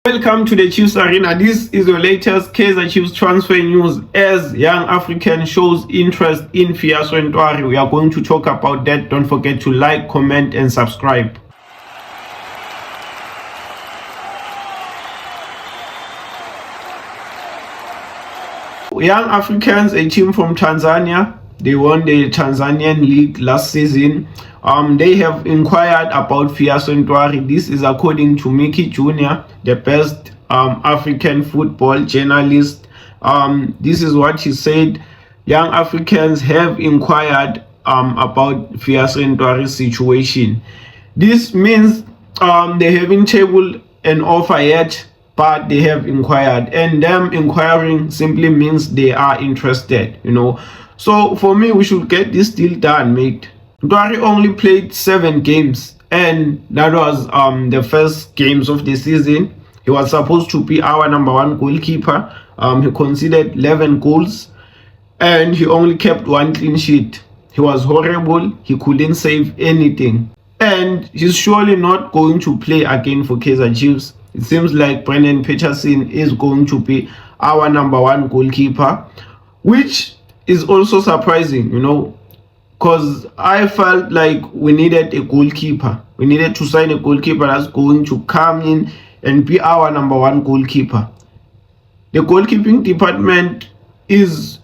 Welcome to the Chiefs Arena. This is your latest Kaizer Chiefs transfer news as Young African shows interest in Fiasco Ntwari. We are going to talk about that. Don't forget to like, comment and subscribe. Young Africans, a team from Tanzania. They won the Tanzanian league last season. They have inquired about Fiasco Ntwari. This is according to Mickey Jr., the best African football journalist. This is what he said. Young Africans have inquired about Fiasco Ntwari's situation. This means they haven't tabled an offer yet, but they have inquired, and them inquiring simply means they are interested, So for me, we should get this deal done, mate. Ntwari only played 7 games, and that was the first games of the season. He was supposed to be our number 1 goalkeeper. He conceded 11 goals, and he only kept 1 clean sheet. He was horrible. He couldn't save anything, and he's surely not going to play again for Kaizer Chiefs. It seems like Brendan Peterson is going to be our number 1 goalkeeper, which is also surprising, because I felt like we needed a goalkeeper. We needed to sign a goalkeeper that's going to come in and be our number 1 goalkeeper. The goalkeeping department is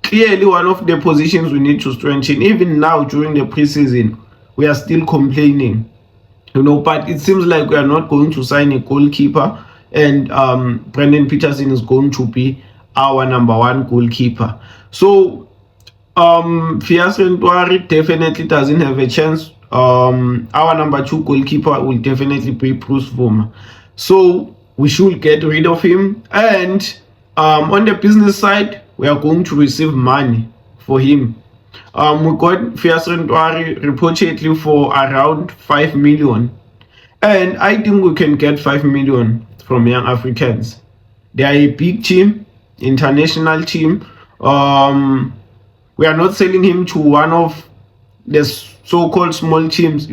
clearly one of the positions we need to strengthen. Even now during the preseason, we are still complaining. But it seems like we are not going to sign a goalkeeper, and Brendan Peterson is going to be our number 1 goalkeeper. So Fiasco Ntwari definitely doesn't have a chance. Our number 2 goalkeeper will definitely be Bruce Vuma. So we should get rid of him. And on the business side, we are going to receive money for him. We got Fiasco Ntwari reportedly for around 5 million. And I think we can get 5 million from Young Africans. They are a big team, international team. We are not selling him to one of the so-called small teams,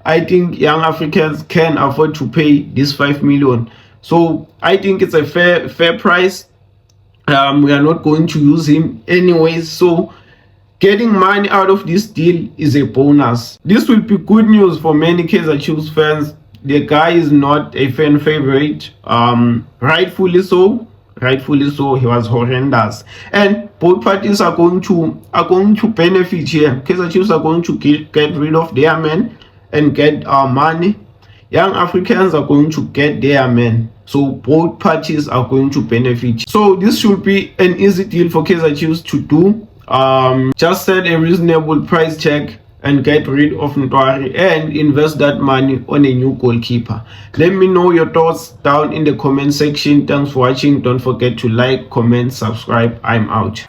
I think Young Africans can afford to pay this 5 million. So I think it's a fair price. We are not going to use him anyways. So getting money out of this deal is a bonus. This will be good news for many Kaizer Chiefs fans. The guy is not a fan favorite. Rightfully so. He was horrendous, and both parties are going to benefit here. Kaizer Chiefs are going to get rid of their men and get our money. Young Africans are going to get their men. So both parties are going to benefit. So this should be an easy deal for Kaizer Chiefs to do. Just set a reasonable price tag and get rid of Ntwari and invest that money on a new goalkeeper. Let me know your thoughts down in the comment section. Thanks for watching. Don't forget to like, comment, subscribe. I'm out.